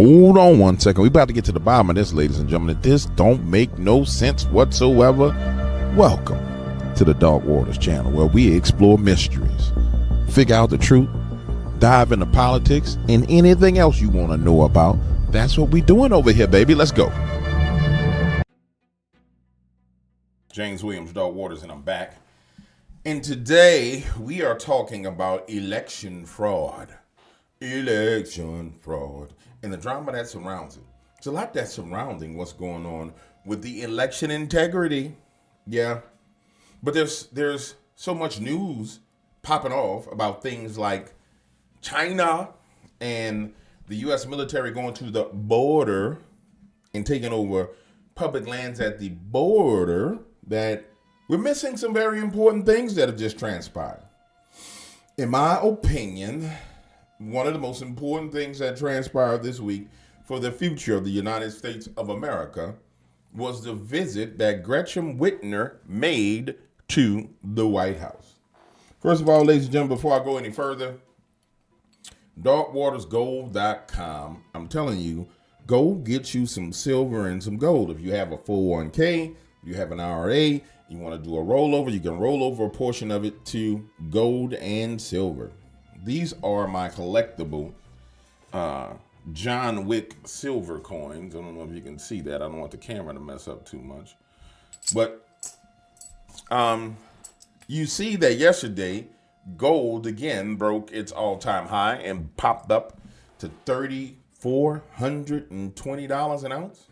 hold on one second. We about to get to the bottom of this, ladies and gentlemen. This don't make no sense whatsoever. Welcome to the Dark Waters channel, where we explore mysteries, figure out the truth, dive into politics, and anything else you want to know about. That's what we doing over here, baby. Let's go. James Williams, Dark Waters, and I'm back. And today we are talking about election fraud. Election fraud. And the drama that surrounds it. It's a lot that's surrounding what's going on with the election integrity. Yeah. But there's so much news popping off about things like China and the U.S. military going to the border and taking over public lands at the border that we're missing some very important things that have just transpired. In my opinion, one of the most important things that transpired this week for the future of the United States of America was the visit that Gretchen Whitmer made to the White House. First of all, ladies and gentlemen, before I go any further, darkwatersgold.com. I'm telling you, gold gets you some silver and some gold. If you have a 401k, you have an IRA, you want to do a rollover, you can roll over a portion of it to gold and silver. These are my collectible John Wick silver coins. I don't know if you can see that. I don't want the camera to mess up too much. But you see that yesterday, gold again broke its all-time high and popped up to $3,420 an ounce.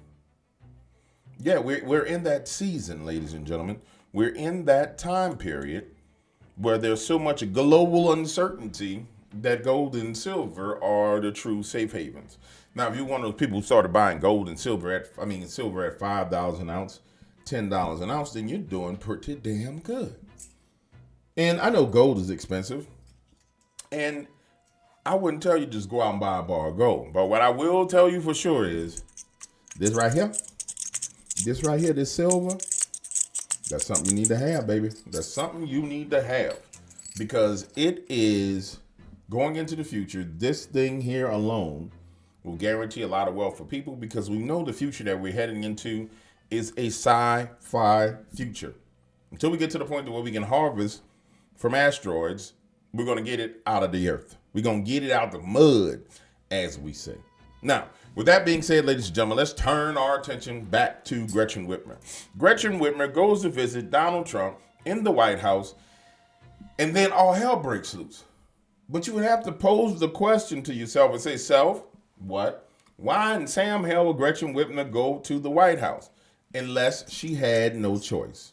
Yeah, we're in that season, ladies and gentlemen. We're in that time period where there's so much global uncertainty that gold and silver are the true safe havens. Now, if you're one of those people who started buying gold and silver at $5 an ounce, $10 an ounce, then you're doing pretty damn good. And I know gold is expensive, and I wouldn't tell you just go out and buy a bar of gold. But what I will tell you for sure is this right here, this silver, that's something you need to have, baby. That's something you need to have because it is going into the future. This thing here alone will guarantee a lot of wealth for people because we know the future that we're heading into is a sci-fi future. Until we get to the point where we can harvest from asteroids, we're going to get it out of the earth. We're going to get it out the mud, as we say. Now, with that being said, ladies and gentlemen, let's turn our attention back to Gretchen Whitmer. Gretchen Whitmer goes to visit Donald Trump in the White House, and then all hell breaks loose. But you would have to pose the question to yourself and say, self, what? Why in Sam hell would Gretchen Whitmer go to the White House unless she had no choice?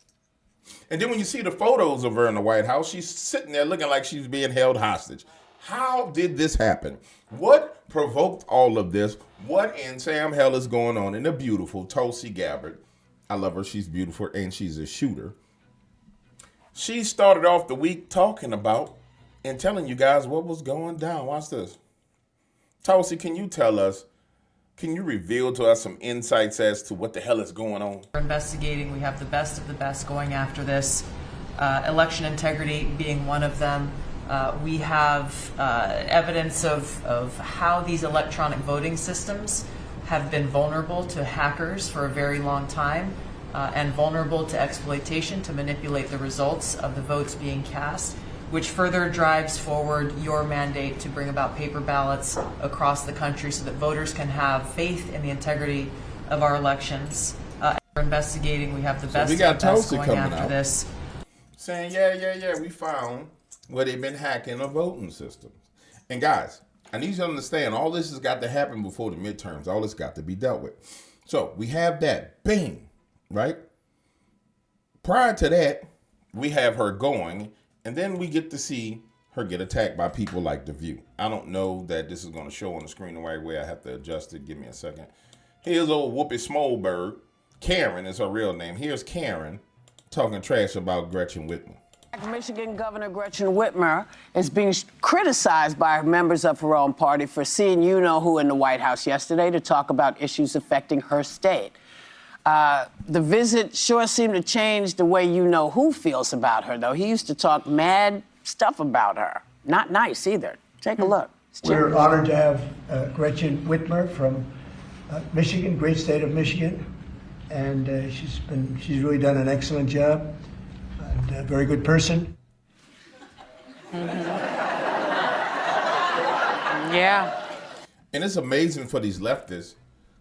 And then when you see the photos of her in the White House, she's sitting there looking like she's being held hostage. How did this happen? What provoked all of this? What in Sam hell is going on in the beautiful Tulsi Gabbard? I love her. She's beautiful and she's a shooter. She started off the week talking about and telling you guys what was going down. Watch this. Tulsi, can you tell us, can you reveal to us some insights as to what the hell is going on? We're investigating. We have the best of the best going after this. Election integrity being one of them. We have evidence of how these electronic voting systems have been vulnerable to hackers for a very long time and vulnerable to exploitation to manipulate the results of the votes being cast, which further drives forward your mandate to bring about paper ballots across the country so that voters can have faith in the integrity of our elections. We're investigating. We have the best of the best going after this. Saying, yeah, we found where they've been hacking the voting systems. And guys, I need you to understand, all this has got to happen before the midterms. All this got to be dealt with. So we have that, bang, right? Prior to that, we have her going, and then we get to see her get attacked by people like The View. I don't know that this is going to show on the screen the right way. I have to adjust it. Give me a second. Here's old Whoopi Smolberg. Karen is her real name. Here's Karen talking trash about Gretchen Whitmer. Michigan Governor Gretchen Whitmer is being criticized by members of her own party for seeing you-know-who in the White House yesterday to talk about issues affecting her state. The visit sure seemed to change the way you-know-who feels about her, though. He used to talk mad stuff about her. Not nice either. Take a look. We're honored to have Gretchen Whitmer from Michigan, great state of Michigan, and she's really done an excellent job and a very good person. Yeah. And it's amazing for these leftists,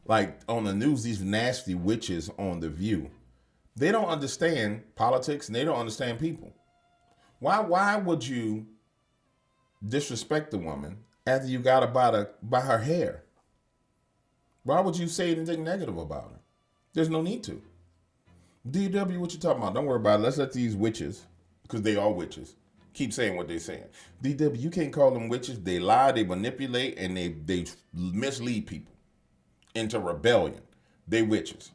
like on the news, these nasty witches on The View. They don't understand politics and they don't understand people. Why would you disrespect the woman after you got her by her hair? Why would you say anything negative about her? There's no need to. DW, what you talking about? Don't worry about it. Let's let these witches, because they are witches, keep saying what they're saying. DW, you can't call them witches. They lie, they manipulate, and they mislead people into rebellion. They witches.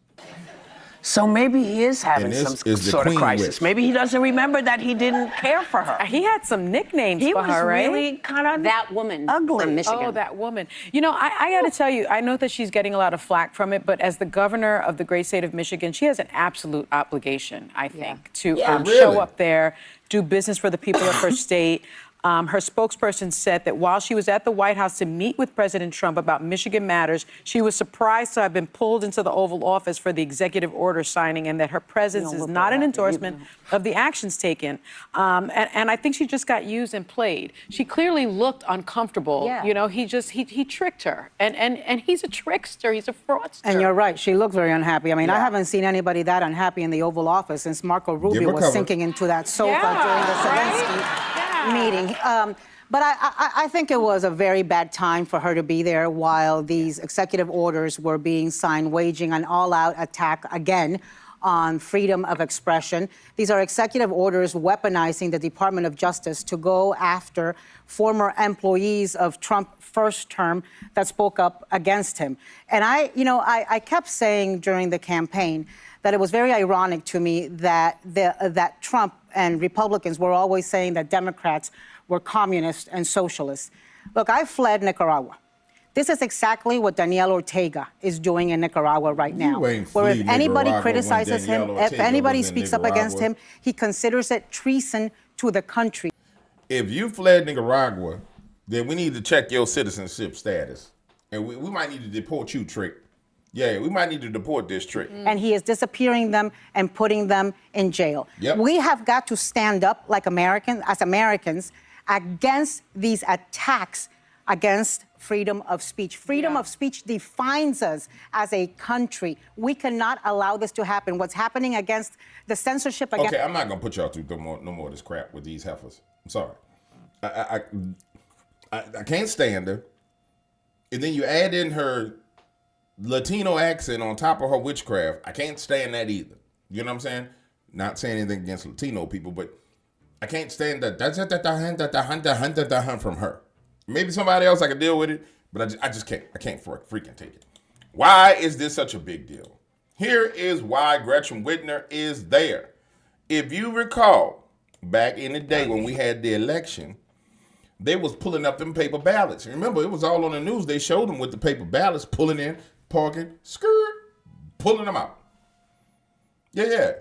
So maybe he is having some sort of crisis. Witch. Maybe he doesn't remember that he didn't care for her. He had some nicknames He for was her, right? really kind of That woman ugly. from Michigan. Oh, that woman. You know, I got to tell you, I know that she's getting a lot of flack from it, but as the governor of the great state of Michigan, she has an absolute obligation, I think, to show up there, do business for the people of her state. Her spokesperson said that while she was at the White House to meet with President Trump about Michigan matters, she was surprised to have been pulled into the Oval Office for the executive order signing, and that her presence is not an endorsement of the actions taken. And I think she just got used and played. She clearly looked uncomfortable. Yeah. You know, he tricked her. And he's a trickster. He's a fraudster. And you're right. She looked very unhappy. I mean, I haven't seen anybody that unhappy in the Oval Office since Marco Rubio was sinking into that sofa during the Zelensky meeting. But I think it was a very bad time for her to be there while these executive orders were being signed, waging an all-out attack again on freedom of expression. These are executive orders weaponizing the Department of Justice to go after former employees of Trump's first term that spoke up against him. And I kept saying during the campaign that it was very ironic to me that Trump and Republicans were always saying that Democrats were communists and socialists. Look, I fled Nicaragua. This is exactly what Daniel Ortega is doing in Nicaragua right now. Where if anybody criticizes him, if anybody speaks up against him, he considers it treason to the country. If you fled Nicaragua, then we need to check your citizenship status. And we might need to deport you, Trick. Yeah, we might need to deport this Trick. And he is disappearing them and putting them in jail. Yep. We have got to stand up like Americans, against these attacks against freedom of speech. Freedom of speech defines us as a country. We cannot allow this to happen. What's happening against the censorship against... Okay, I'm not going to put y'all through no more of this crap with these heifers. I'm sorry. I can't stand her. And then you add in her Latino accent on top of her witchcraft. I can't stand that either. You know what I'm saying? Not saying anything against Latino people, but I can't stand that from her. Maybe somebody else I can deal with it, but I just can't. I can't freaking take it. Why is this such a big deal? Here is why Gretchen Whitmer is there. If you recall, back in the day when we had the election, they was pulling up them paper ballots. Remember, it was all on the news. They showed them with the paper ballots, pulling in, parking, skirt, pulling them out. Yeah.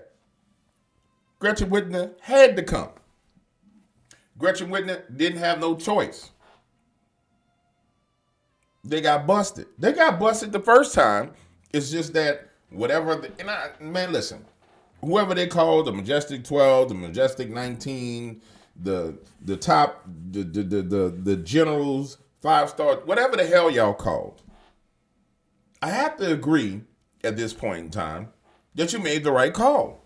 Gretchen Whitmer had to come. Gretchen Whitmer didn't have no choice. They got busted. They got busted the first time. It's just that man, listen. Whoever they call the Majestic 12, the Majestic 19, the top, the generals, 5-star, whatever the hell y'all called. I have to agree at this point in time that you made the right call.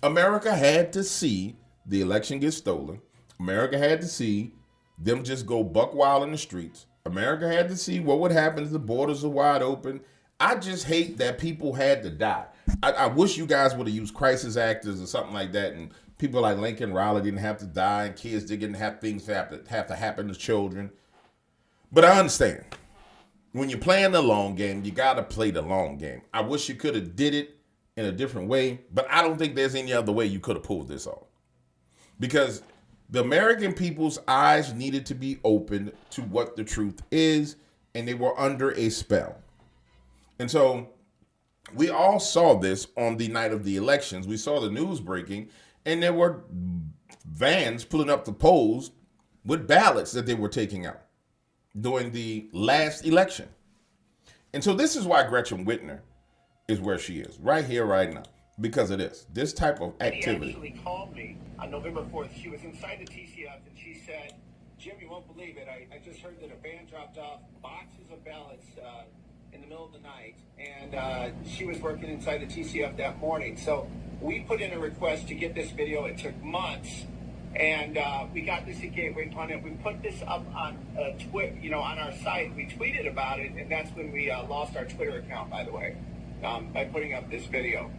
America had to see the election get stolen. America had to see them just go buck wild in the streets. America had to see what would happen if the borders are wide open. I just hate that people had to die. I wish you guys would have used crisis actors or something like that, and people like Lincoln Riley didn't have to die, and kids didn't have things have to happen to children. But I understand. When you're playing the long game, you got to play the long game. I wish you could have did it in a different way, but I don't think there's any other way you could have pulled this off. Because the American people's eyes needed to be opened to what the truth is, and they were under a spell. And so we all saw this on the night of the elections. We saw the news breaking, and there were vans pulling up the polls with ballots that they were taking out. during the last election. And so this is why Gretchen Whitmer is where she is, right here, right now, because of this type of activity. He actually called me on November 4th. She was inside the TCF, and she said, Jim, you won't believe it. I just heard that a van dropped off boxes of ballots in the middle of the night, and she was working inside the TCF that morning. So we put in a request to get this video. It took months, and we got this at Gateway Pundit. We put this up on on our site. We tweeted about it, and that's when we lost our Twitter account, by the way, by putting up this video.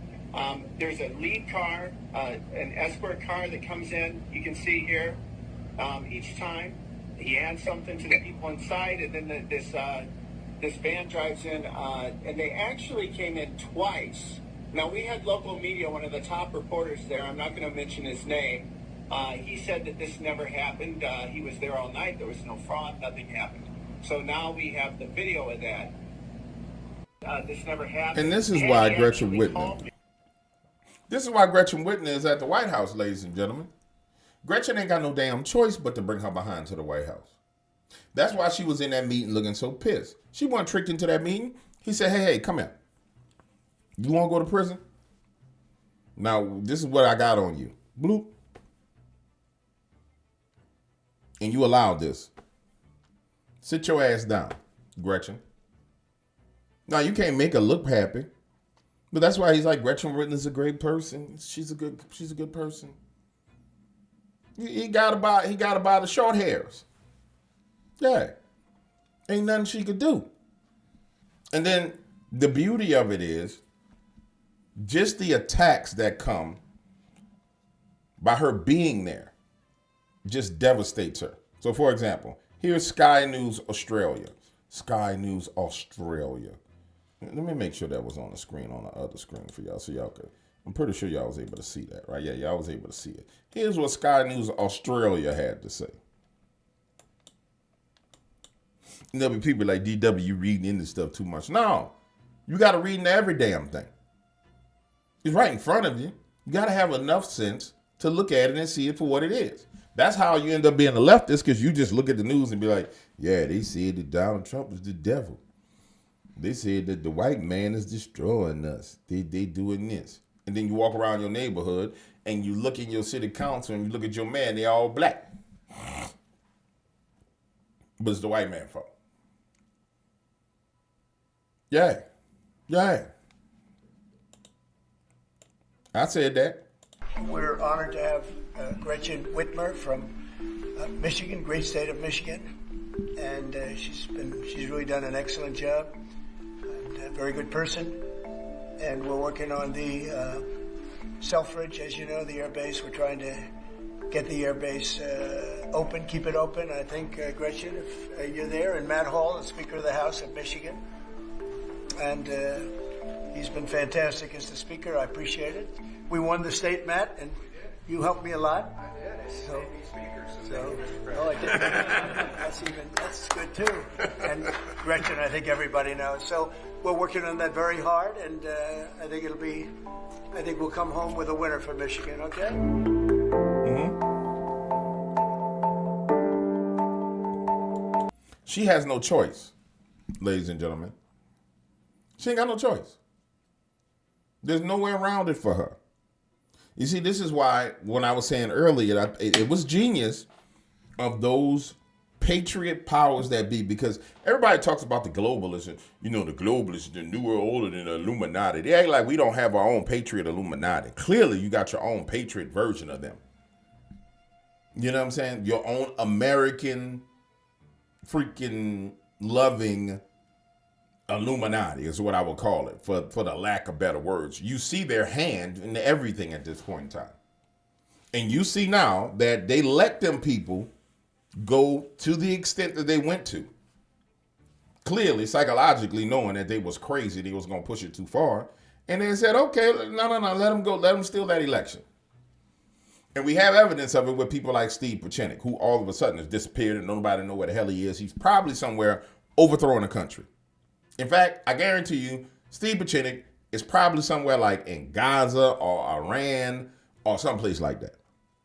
There's a lead car, an escort car that comes in. You can see here. Each time he adds something to the people inside, and then this van drives in, and they actually came in twice. Now, we had local media, one of the top reporters there, I'm not going to mention his name, he said that this never happened. He was there all night. There was no fraud. Nothing happened. So now we have the video of that. This never happened. And this is why Gretchen Whitmer. This is why Gretchen Whitmer is at the White House, ladies and gentlemen. Gretchen ain't got no damn choice but to bring her behind to the White House. That's why she was in that meeting looking so pissed. She wasn't tricked into that meeting. He said, hey, come here. You want to go to prison? Now, this is what I got on you. Bloop. And you allowed this. Sit your ass down, Gretchen. Now, you can't make her look happy. But that's why he's like, Gretchen Whitmer is a great person. She's a good person. He got about the short hairs. Yeah. Ain't nothing she could do. And then the beauty of it is just the attacks that come by her being there just devastates her. So for example, here's Sky News Australia. Sky News Australia. Let me make sure that was on the screen, on the other screen for y'all so y'all could. I'm pretty sure y'all was able to see that, right? Yeah, y'all was able to see it. Here's what Sky News Australia had to say. And there'll be people like, DW, you reading into stuff too much. No, you got to read into every damn thing. It's right in front of you. You got to have enough sense to look at it and see it for what it is. That's how you end up being a leftist, because you just look at the news and be like, yeah, they said that Donald Trump is the devil. They said that the white man is destroying us. They doing this. And then you walk around your neighborhood and you look in your city council and you look at your man, they all black. But it's the white man's fault. Yeah. I said that. We're honored to have Gretchen Whitmer from Michigan, great state of Michigan. And she's really done an excellent job. And a very good person. And we're working on the Selfridge, as you know, the air base. We're trying to get the air base open, keep it open. I think, Gretchen, if you're there, and Matt Hall, the Speaker of the House of Michigan. And he's been fantastic as the Speaker. I appreciate it. We won the state, Matt, and you helped me a lot. I did. I did. That's good too. And Gretchen, I think everybody knows. So we're working on that very hard, and I think we'll come home with a winner for Michigan. Okay. She has no choice, ladies and gentlemen. She ain't got no choice. There's no way around it for her. You see, this is why when I was saying earlier, it was genius of those patriot powers that be, because everybody talks about the globalists, and the globalists, the New World Order, and the Illuminati. They act like we don't have our own patriot Illuminati. Clearly, you got your own patriot version of them. You know what I'm saying? Your own American freaking loving Illuminati is what I would call it, for the lack of better words. You see their hand in everything at this point in time. And you see now that they let them people go to the extent that they went to. Clearly, psychologically knowing that they was crazy, they was going to push it too far. And they said, okay, no, let them go. Let them steal that election. And we have evidence of it with people like Steve Pieczenik, who all of a sudden has disappeared and nobody know where the hell he is. He's probably somewhere overthrowing the country. In fact, I guarantee you, Steve Pieczenik is probably somewhere like in Gaza or Iran or someplace like that.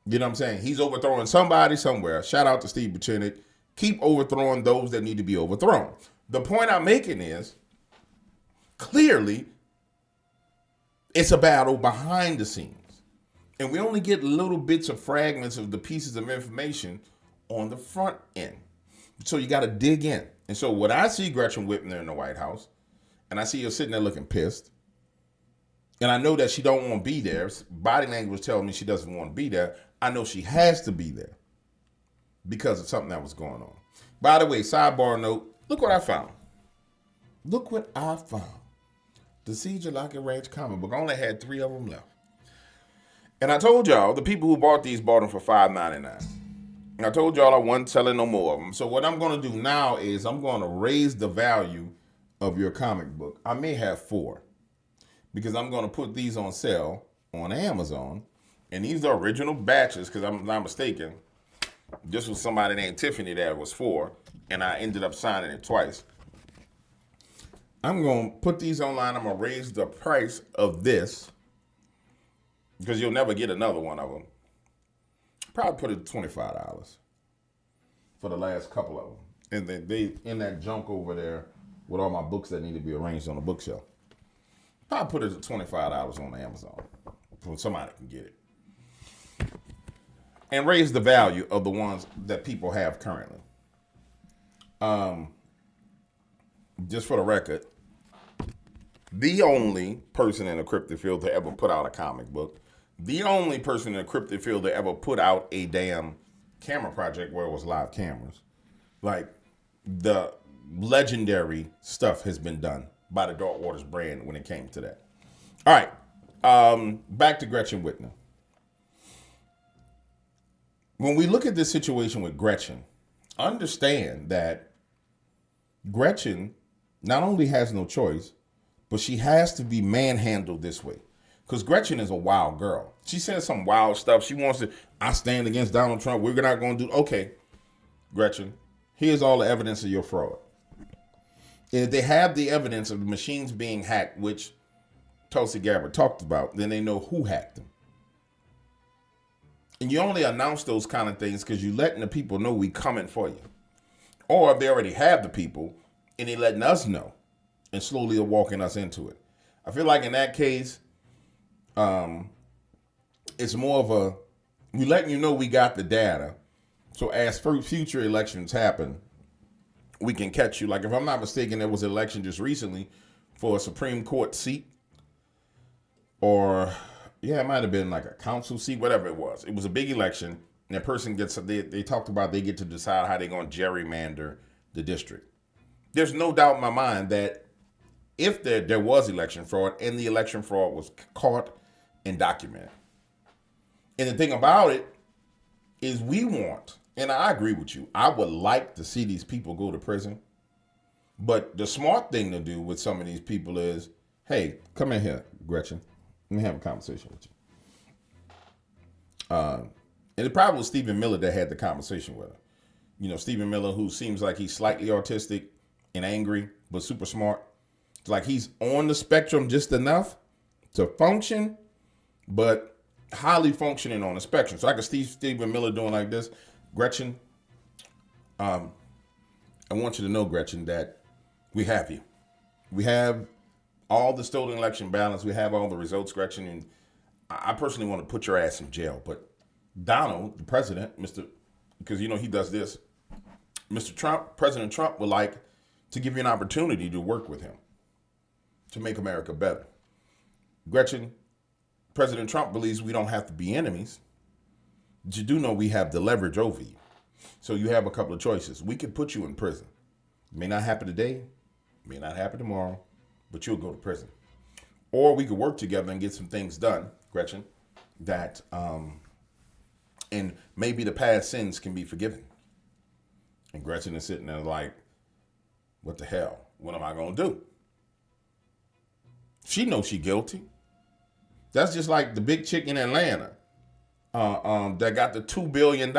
You know what I'm saying? He's overthrowing somebody somewhere. Shout out to Steve Pieczenik. keep overthrowing those that need to be overthrown. The point I'm making is, clearly, it's a battle behind the scenes. And we only get little bits of fragments of the pieces of information on the front end. So you got to dig in. And so when I see Gretchen Whitmer in the White House, and I see her sitting there looking pissed, and I know that she don't want to be there, body language telling me she doesn't want to be there, I know she has to be there because of something that was going on. By the way, sidebar note, look what I found. Look what I found. The Siege of Lockett Ranch comic book. I only had 3 of them left. And I told y'all, the people who bought these bought them for $5.99. And I told y'all I wasn't selling no more of them. So what I'm going to do now is I'm going to raise the value of your comic book. I may have 4 because I'm going to put these on sale on Amazon. And these are original batches because I'm not mistaken. This was somebody named Tiffany that was 4. And I ended up signing it twice. I'm going to put these online. I'm going to raise the price of this because you'll never get another one of them. Probably put it at $25 for the last couple of them. And then they in that junk over there with all my books that need to be arranged on the bookshelf. Probably put it at $25 on Amazon so somebody can get it. And raise the value of the ones that people have currently. Just for the record, the only person in the cryptid field to ever put out a comic book, the only person in the cryptid field to ever put out a damn camera project where it was live cameras. Like, the legendary stuff has been done by the Dark Waters brand when it came to that. All right, back to Gretchen Whitmer. When we look at this situation with Gretchen, understand that Gretchen not only has no choice, but she has to be manhandled this way. Because Gretchen is a wild girl. She says some wild stuff. She wants to, I stand against Donald Trump. We're not going to do, okay, Gretchen, here's all the evidence of your fraud. And if they have the evidence of the machines being hacked, which Tulsi Gabbard talked about, then they know who hacked them. And you only announce those kind of things because you're letting the people know we coming for you. Or if they already have the people and they letting us know and slowly are walking us into it. I feel like in that case, it's more of a, we letting you know we got the data. So as future elections happen, we can catch you. Like if I'm not mistaken, there was an election just recently for a Supreme Court seat. Or, yeah, it might have been like a council seat, whatever it was. It was a big election. And that person gets, they talked about they get to decide how they're going to gerrymander the district. There's no doubt in my mind that if there was election fraud and the election fraud was caught and documented. And the thing about it is we want, and I agree with you, I would like to see these people go to prison. But the smart thing to do with some of these people is, hey, come in here, Gretchen. Let me have a conversation with you. And it probably was Stephen Miller that had the conversation with her. You know, Stephen Miller, who seems like he's slightly autistic and angry, but super smart. It's like he's on the spectrum just enough to function, but highly functioning on the spectrum. So I could see Stephen Miller doing like this. Gretchen, I want you to know, Gretchen, that we have you. We have all the stolen election ballots. We have all the results, Gretchen. And I personally want to put your ass in jail. But Donald, the president, because you know he does this, Mr. Trump, President Trump would like to give you an opportunity to work with him to make America better. Gretchen, President Trump believes we don't have to be enemies. But you do know we have the leverage over you. So you have a couple of choices. We could put you in prison. It may not happen today, may not happen tomorrow, but you'll go to prison. Or we could work together and get some things done, Gretchen, that, and maybe the past sins can be forgiven. And Gretchen is sitting there like, what the hell? What am I going to do? She knows she's guilty. That's just like the big chick in Atlanta that got the $2 billion.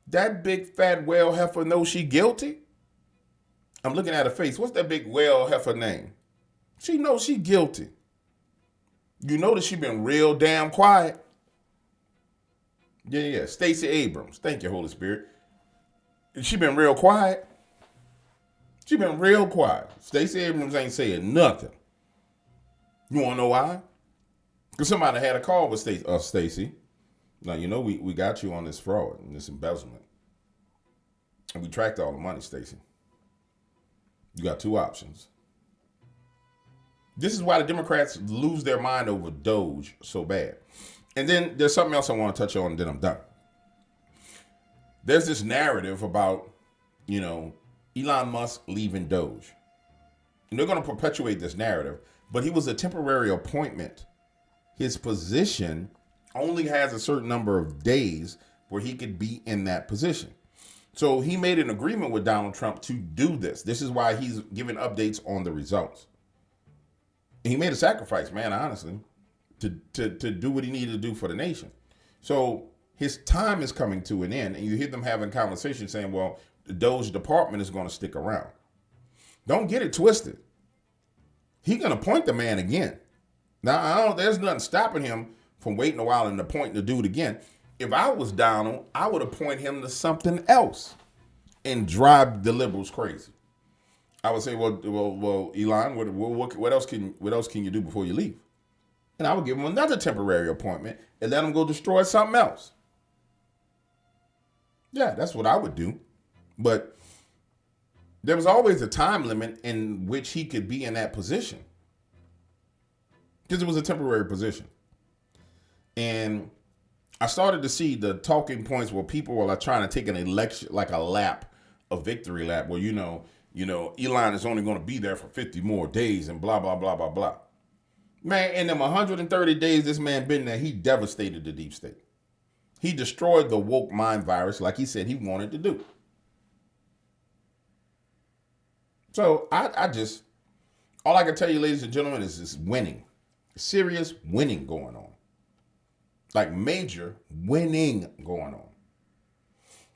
That big fat whale heifer knows she guilty. I'm looking at her face. What's that big whale heifer name? She knows she guilty. You notice she been real damn quiet. Yeah. Stacey Abrams. Thank you, Holy Spirit. She been real quiet. She been real quiet. Stacey Abrams ain't saying nothing. You want to know why? Because somebody had a call with Stacey. Now, you know we got you on this fraud and this embezzlement. And we tracked all the money, Stacey. You got two options. This is why the Democrats lose their mind over DOGE so bad. And then there's something else I want to touch on, and then I'm done. There's this narrative about, Elon Musk leaving DOGE. And they're going to perpetuate this narrative, but he was a temporary appointment. His position only has a certain number of days where he could be in that position. So he made an agreement with Donald Trump to do this. This is why he's giving updates on the results. And he made a sacrifice, man, honestly, to do what he needed to do for the nation. So his time is coming to an end, and you hear them having conversations saying, well, the DOGE department is going to stick around. Don't get it twisted. He's going to appoint the man again. Now, there's nothing stopping him from waiting a while and appointing the dude again. If I was Donald, I would appoint him to something else and drive the liberals crazy. I would say, well, Elon, what else can you do before you leave? And I would give him another temporary appointment and let him go destroy something else. Yeah, that's what I would do. But there was always a time limit in which he could be in that position, because it was a temporary position. And I started to see the talking points where people were like trying to take an election, like a victory lap, where, Elon is only going to be there for 50 more days and blah, blah, blah, blah, blah. Man, in them 130 days this man been there, he devastated the deep state. He destroyed the woke mind virus like he said he wanted to do. So all I can tell you, ladies and gentlemen, is this winning. Serious winning going on. Like major winning going on.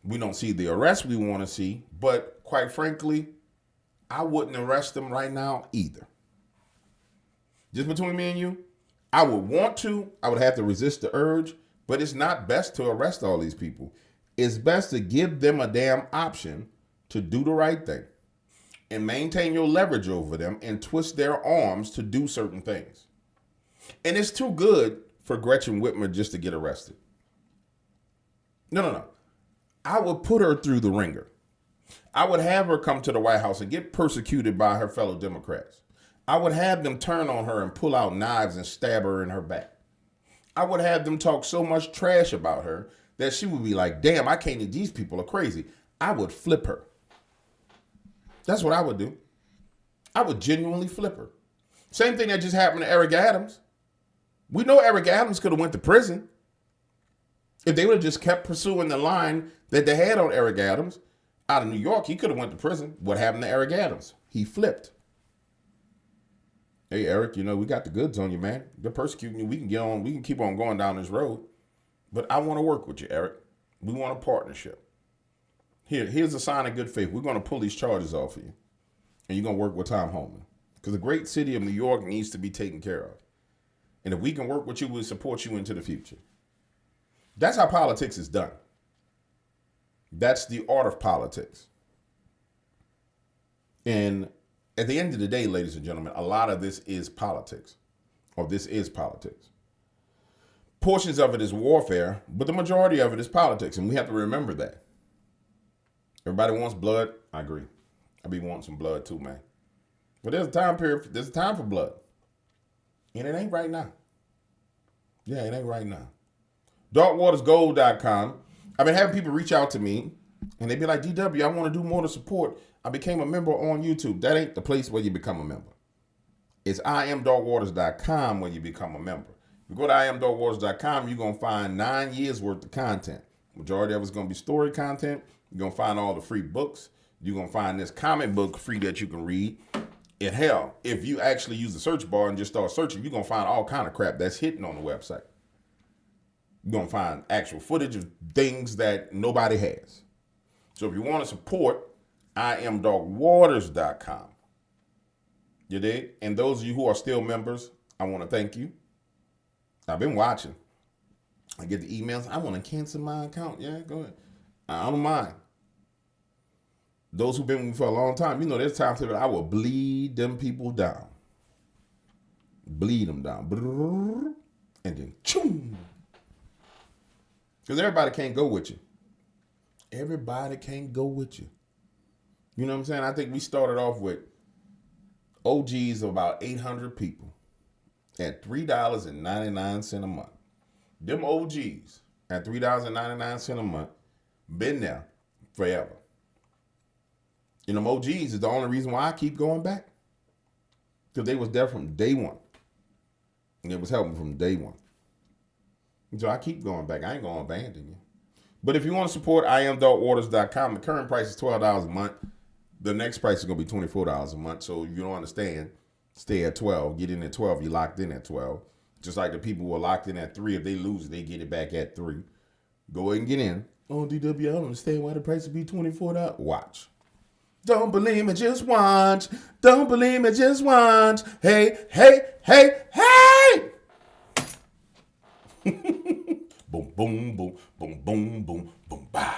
We don't see the arrest we want to see, but quite frankly, I wouldn't arrest them right now either. Just between me and you, I would want to. I would have to resist the urge, but it's not best to arrest all these people. It's best to give them a damn option to do the right thing and maintain your leverage over them and twist their arms to do certain things. And it's too good for Gretchen Whitmer just to get arrested. No. I would put her through the ringer. I would have her come to the White House and get persecuted by her fellow Democrats. I would have them turn on her and pull out knives and stab her in her back. I would have them talk so much trash about her that she would be like, damn, I can't, these people are crazy. I would flip her. That's what I would do. I would genuinely flip her. Same thing that just happened to Eric Adams. We know Eric Adams could have went to prison if they would have just kept pursuing the line that they had on Eric Adams out of New York. He could have went to prison. What happened to Eric Adams? He flipped. Hey, Eric, we got the goods on you, man. They're persecuting you. We can keep on going down this road. But I want to work with you, Eric. We want a partnership. Here's a sign of good faith. We're going to pull these charges off of you. And you're going to work with Tom Homan. Because the great city of New York needs to be taken care of. And if we can work with you, we'll support you into the future. That's how politics is done. That's the art of politics. And at the end of the day, ladies and gentlemen, a lot of this is politics. Or this is politics. Portions of it is warfare, but the majority of it is politics. And we have to remember that. Everybody wants blood. I agree. I be wanting some blood too, man. But there's a time for blood. And it ain't right now. Yeah, it ain't right now. darkwatersgold.com. I've been having people reach out to me and they be like, DW, I want to do more to support. I became a member on YouTube. That ain't the place where you become a member. It's IamDarkWaters.com where you become a member. If you go to IamDarkWaters.com, you're going to find 9 years worth of content. Majority of it's going to be story content. You're going to find all the free books. You're going to find this comic book free that you can read. And hell, if you actually use the search bar and just start searching, you're going to find all kind of crap that's hidden on the website. You're going to find actual footage of things that nobody has. So if you want to support, IamDarkWaters.com. You dig? And those of you who are still members, I want to thank you. I've been watching. I get the emails. I want to cancel my account. Yeah, go ahead. I don't mind. Those who've been with me for a long time, you know, there's times that I will bleed them people down. Bleed them down. And then, choom. Because everybody can't go with you. Everybody can't go with you. You know what I'm saying? I think we started off with OGs of about 800 people at $3.99 a month. Them OGs at $3.99 a month been there forever. And them OGs is the only reason why I keep going back. Because they was there from day one. And it was helping from day one. So I keep going back. I ain't going to abandon you. But if you want to support IamDogOrders.com, the current price is $12 a month. The next price is going to be $24 a month. So if you don't understand, stay at 12. Get in at 12. You're locked in at 12. Just like the people who are locked in at 3. If they lose, they get it back at 3. Go ahead and get in. Oh, DW, I don't understand why the price would be $24. Watch. Don't believe me, just watch. Don't believe me, just watch. Hey, hey, hey, hey! Boom, boom, boom, boom, boom, boom, boom, bah.